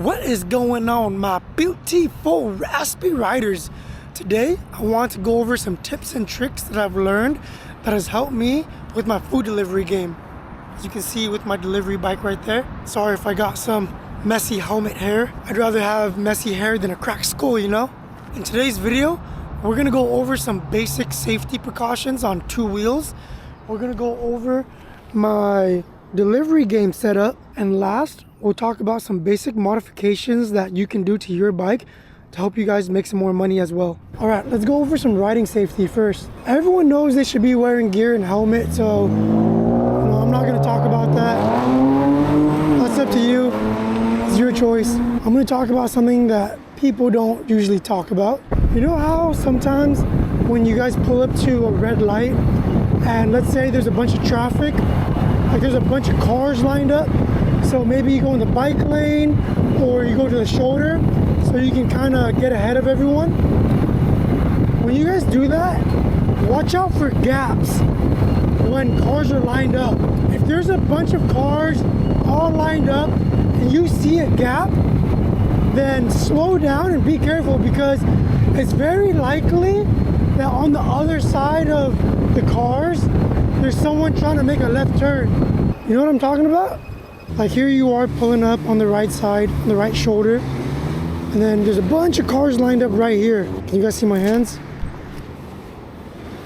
What is going on, my beautiful raspy riders? Today I want to go over some tips and tricks that I've learned that has helped me with my food delivery game. As you can see with my delivery bike right there. Sorry if I got some messy helmet hair. I'd rather have messy hair than a cracked skull, you know? In today's video, we're gonna go over some basic safety precautions on two wheels. We're gonna go over my delivery game setup, and last we'll talk about some basic modifications that you can do to your bike to help you guys make some more money as well. All right, let's go over some riding safety first. Everyone knows they should be wearing gear and helmet, so I'm not gonna talk about that. That's up to you. It's your choice. I'm gonna talk about something that people don't usually talk about. You know how sometimes when you guys pull up to a red light and let's say there's a bunch of traffic, like there's a bunch of cars lined up, so maybe you go in the bike lane or you go to the shoulder so you can kind of get ahead of everyone. When you guys do that, watch out for gaps when cars are lined up. If there's a bunch of cars all lined up and you see a gap, then slow down and be careful, because it's very likely that on the other side of the cars there's someone trying to make a left turn. You know what I'm talking about? Like here you are pulling up on the right side, on the right shoulder, and then there's a bunch of cars lined up right here. Can you guys see my hands?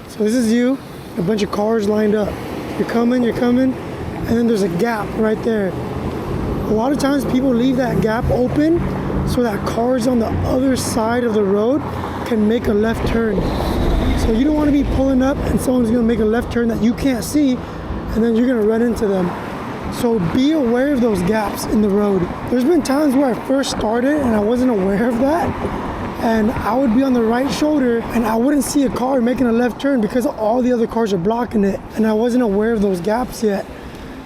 So this is you, a bunch of cars lined up. You're coming, and then there's a gap right there. A lot of times people leave that gap open so that cars on the other side of the road can make a left turn. So you don't want to be pulling up and someone's going to make a left turn that you can't see, and then you're going to run into them. So be aware of those gaps in the road. There's been times where I first started and I wasn't aware of that, and I would be on the right shoulder and I wouldn't see a car making a left turn because all the other cars are blocking it, and I wasn't aware of those gaps yet.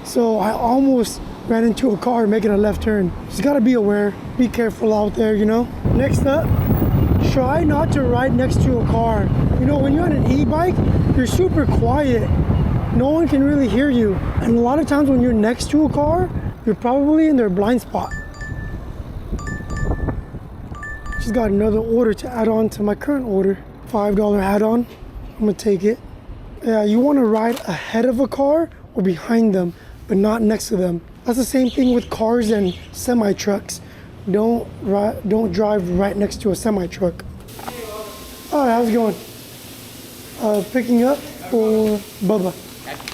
So I almost ran into a car making a left turn. Just gotta be aware, be careful out there, you know? Next up, try not to ride next to a car. You know, when you're on an e-bike, you're super quiet. No one can really hear you. And a lot of times when you're next to a car, you're probably in their blind spot. Just got another order to add on to my current order. $5 add-on, I'm gonna take it. Yeah, you wanna ride ahead of a car or behind them, but not next to them. That's the same thing with cars and semi-trucks. Don't drive right next to a semi-truck. All right, how's it going? Picking up for Bubba.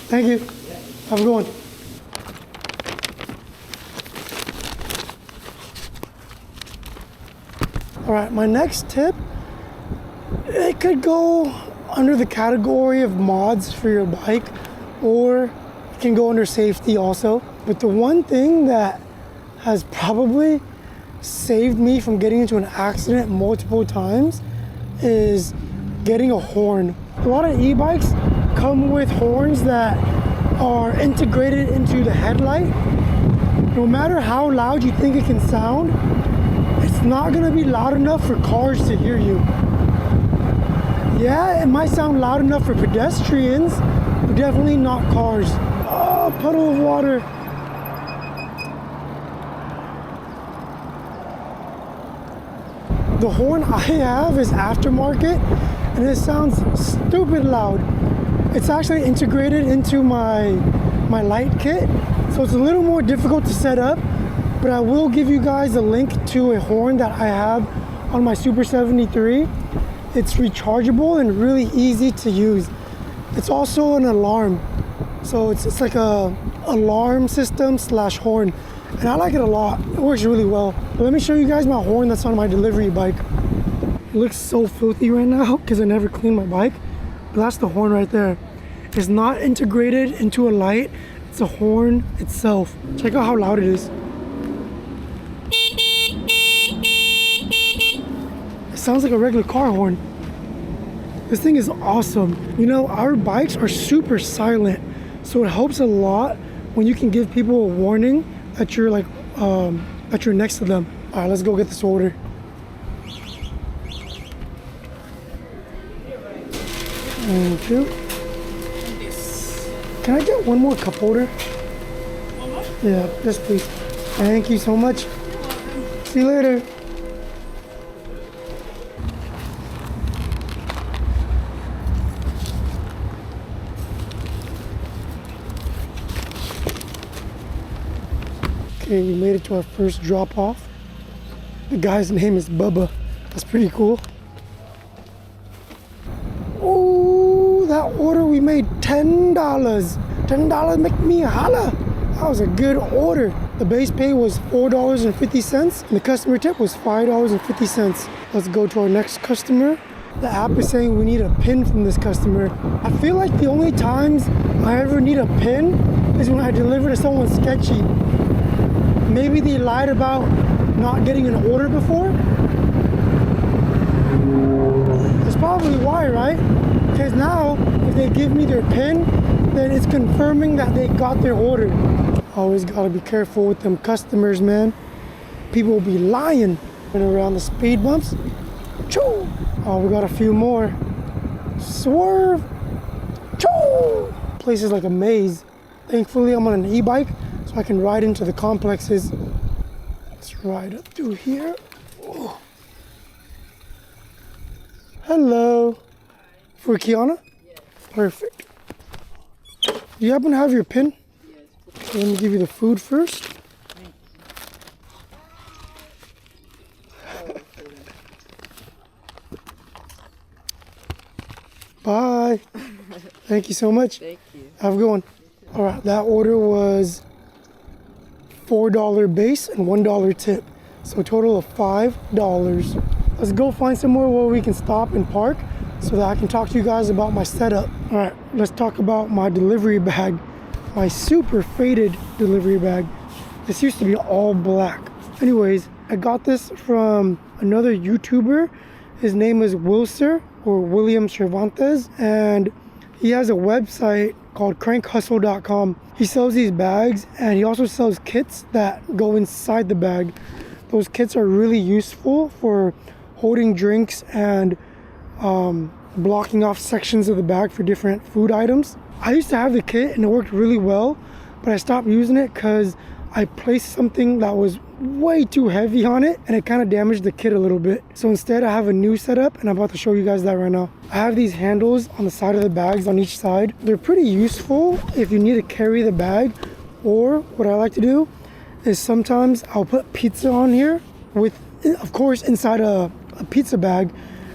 Thank you. Have a good one. All right, my next tip, it could go under the category of mods for your bike, or it can go under safety also. But the one thing that has probably saved me from getting into an accident multiple times is getting a horn. A lot of e-bikes come with horns that are integrated into the headlight. No matter how loud you think it can sound, it's not gonna be loud enough for cars to hear you. Yeah, it might sound loud enough for pedestrians, but definitely not cars. Oh, puddle of water. The horn I have is aftermarket, and it sounds stupid loud. It's actually integrated into my light kit, so it's a little more difficult to set up, but I will give you guys a link to a horn that I have on my Super 73. It's rechargeable and really easy to use. It's also an alarm, so it's like a alarm system / horn, and I like it a lot. It works really well. But let me show you guys my horn that's on my delivery bike. It looks so filthy right now because I never cleaned my bike, but that's the horn right there. It's not integrated into a light, it's a horn itself. Check out how loud it is. It sounds like a regular car horn. This thing is awesome. You know, our bikes are super silent, so it helps a lot when you can give people a warning that you're like, that you're next to them. All right, let's go get this order. Thank you. Can I get one more cup holder? One more? Yeah, yes please. Thank you so much. See you later. Okay, we made it to our first drop off. The guy's name is Bubba. That's pretty cool. Oh, that order we made $10. $10 make me holla. That was a good order. The base pay was $4.50 and the customer tip was $5.50. Let's go to our next customer. The app is saying we need a PIN from this customer. I feel like the only times I ever need a PIN is when I deliver to someone sketchy. Maybe they lied about not getting an order before. That's probably why, right? Because now, if they give me their PIN, then it's confirming that they got their order. Always gotta be careful with them customers, man. People will be lying. And around the speed bumps. Choo! Oh, we got a few more. Swerve! Choo! Place is like a maze. Thankfully, I'm on an e-bike, so I can ride into the complexes. Let's ride up through here. Oh. Hello. For Kiana? Yes. Perfect. Do you happen to have your PIN? Yes. Okay, let me give you the food first. Bye. Thank you so much. Thank you. Have a good one. All right, that order was $4 base and $1 tip. So a total of $5. Let's go find somewhere where we can stop and park so that I can talk to you guys about my setup. All right, let's talk about my delivery bag. My super faded delivery bag. This used to be all black. Anyways, I got this from another YouTuber. His name is Wilser, or William Cervantes, and he has a website called crankhustle.com. He sells these bags and he also sells kits that go inside the bag. Those kits are really useful for holding drinks and blocking off sections of the bag for different food items. I used to have the kit and it worked really well, but I stopped using it because I placed something that was way too heavy on it and it kind of damaged the kit a little bit. So instead I have a new setup and I'm about to show you guys that right now. I have these handles on the side of the bags on each side. They're pretty useful if you need to carry the bag, or what I like to do is sometimes I'll put pizza on here with, of course, inside a pizza bag.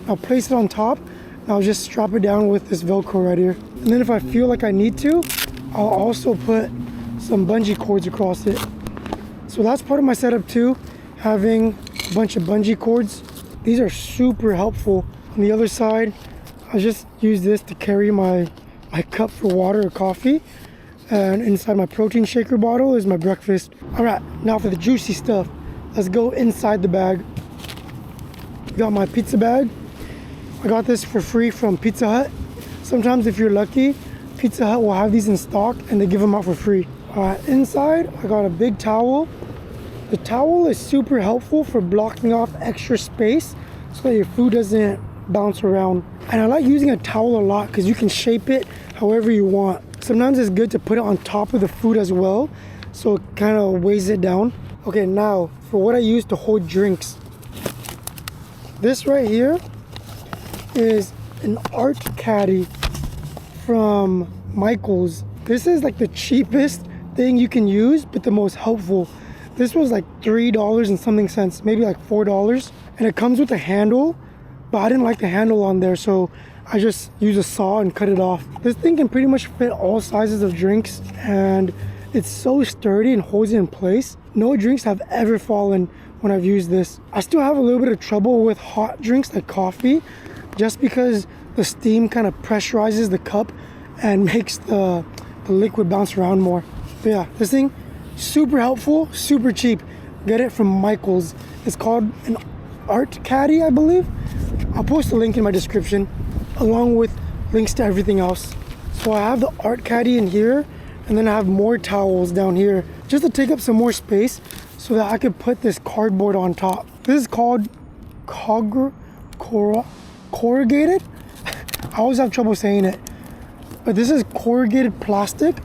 I'll place it on top and I'll just strap it down with this Velcro right here. And then if I feel like I need to, I'll also put some bungee cords across it. So that's part of my setup too, having a bunch of bungee cords. These are super helpful. On the other side, I just use this to carry my cup for water or coffee. And inside my protein shaker bottle is my breakfast. All right, now for the juicy stuff. Let's go inside the bag. Got my pizza bag. I got this for free from Pizza Hut. Sometimes if you're lucky, Pizza Hut will have these in stock and they give them out for free. Inside, I got a big towel. The towel is super helpful for blocking off extra space so that your food doesn't bounce around. And I like using a towel a lot because you can shape it however you want. Sometimes it's good to put it on top of the food as well, so it kind of weighs it down. Okay, now for what I use to hold drinks. This right here is an art caddy from Michael's. This is like the cheapest thing you can use, but the most helpful. This was like $3 and something cents, maybe like $4. And it comes with a handle, but I didn't like the handle on there, so I just use a saw and cut it off. This thing can pretty much fit all sizes of drinks, and it's so sturdy and holds it in place. No drinks have ever fallen when I've used this. I still have a little bit of trouble with hot drinks like coffee, just because the steam kind of pressurizes the cup and makes the liquid bounce around more. But yeah, this thing, super helpful, super cheap. Get it from Michael's. It's called an art caddy, I believe. I'll post a link in my description along with links to everything else. So I have the art caddy in here, and then I have more towels down here just to take up some more space so that I could put this cardboard on top. This is called corrugated. I always have trouble saying it, but this is corrugated plastic,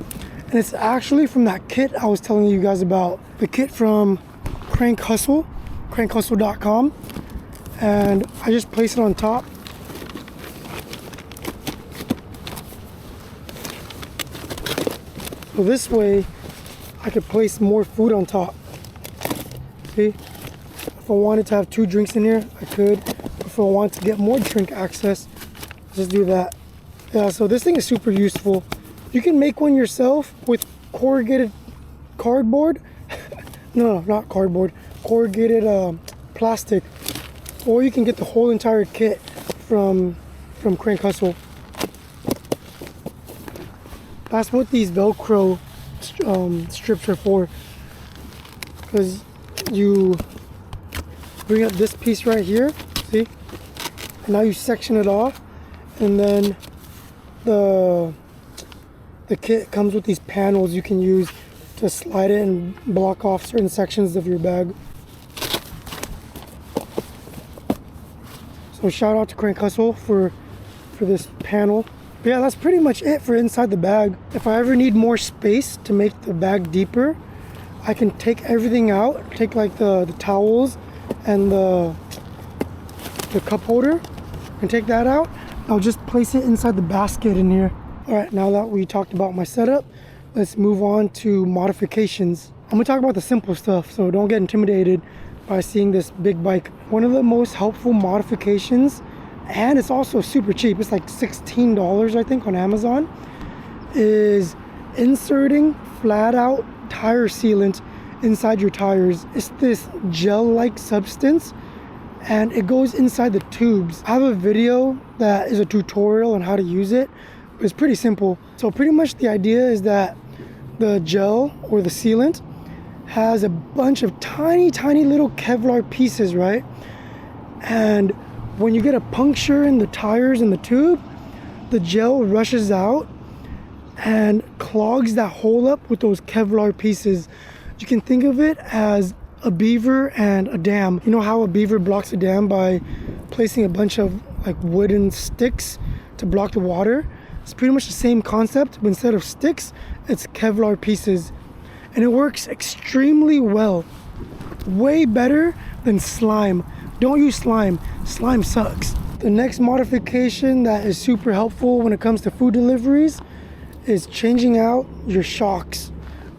and it's actually from that kit I was telling you guys about. The kit from Crank Hustle. crankhustle.com, and I just place it on top. So this way, I could place more food on top. See? If I wanted to have 2 drinks in here, I could. If I want to get more drink access, just do that. Yeah, so this thing is super useful. You can make one yourself with corrugated cardboard. No, not cardboard. Corrugated plastic. Or you can get the whole entire kit from Crank Hustle. That's what these Velcro strips are for. Because you bring up this piece right here, see? And now you section it off, and then the kit comes with these panels you can use to slide it and block off certain sections of your bag. So shout out to Crank Hustle for this panel. But yeah, that's pretty much it for inside the bag. If I ever need more space to make the bag deeper, I can take everything out, take like the towels and the cup holder, and take that out. I'll just place it inside the basket in here. All right, now that we talked about my setup, let's move on to modifications. I'm gonna talk about the simple stuff, so don't get intimidated by seeing this big bike. One of the most helpful modifications, and it's also super cheap, it's like $16 I think on Amazon, is inserting flat out tire sealant inside your tires. It's this gel-like substance, and it goes inside the tubes. I have a video that is a tutorial on how to use it. It's pretty simple. So pretty much the idea is that the gel or the sealant has a bunch of tiny little Kevlar pieces, right? And when you get a puncture in the tires and the tube, the gel rushes out and clogs that hole up with those Kevlar pieces. You can think of it as a beaver and a dam. You know how a beaver blocks a dam by placing a bunch of like wooden sticks to block the water? It's pretty much the same concept, but instead of sticks, it's Kevlar pieces. And it works extremely well. Way better than slime. Don't use slime. Slime sucks. The next modification that is super helpful when it comes to food deliveries is changing out your shocks.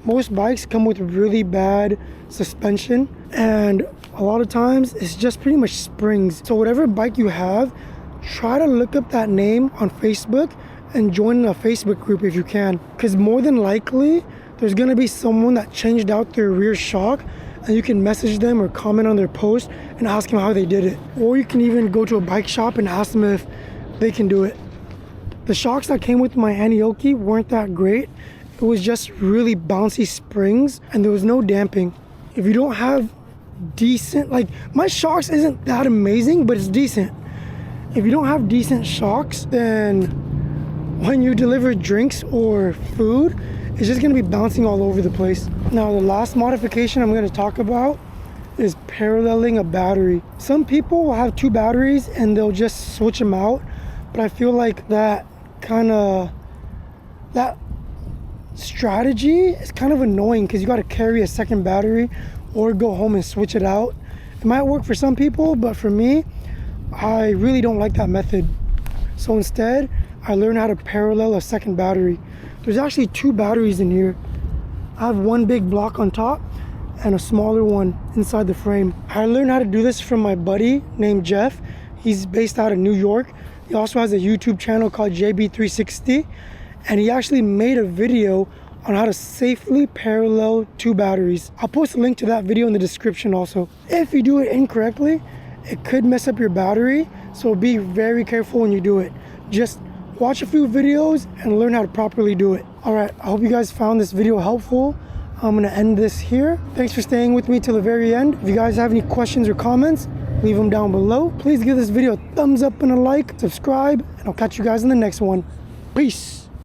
Most bikes come with really bad suspension, and a lot of times it's just pretty much springs. So whatever bike you have, try to look up that name on Facebook and join a Facebook group if you can, because more than likely there's gonna be someone that changed out their rear shock, and you can message them or comment on their post and ask them how they did it. Or you can even go to a bike shop and ask them if they can do it. The shocks that came with my Anioki weren't that great. It was just really bouncy springs and there was no damping. If you don't have decent, like my shocks isn't that amazing, but it's decent. If you don't have decent shocks, then when you deliver drinks or food, it's just gonna be bouncing all over the place. Now the last modification I'm gonna talk about is paralleling a battery. Some people will have 2 batteries and they'll just switch them out, but I feel like that strategy is kind of annoying because you got to carry a second battery or go home and switch it out. It might work for some people, but for me, I really don't like that method. So instead, I learned how to parallel a second battery. There's actually 2 batteries in here. I have one big block on top and a smaller one inside the frame. I learned how to do this from my buddy named Jeff. He's based out of New York. He also has a YouTube channel called JB360, and he actually made a video on how to safely parallel 2 batteries. I'll post a link to that video in the description also. If you do it incorrectly, it could mess up your battery, so be very careful when you do it. Just watch a few videos and learn how to properly do it. All right, I hope you guys found this video helpful. I'm gonna end this here. Thanks for staying with me till the very end. If you guys have any questions or comments, leave them down below. Please give this video a thumbs up and a like, subscribe, and I'll catch you guys in the next one. Peace.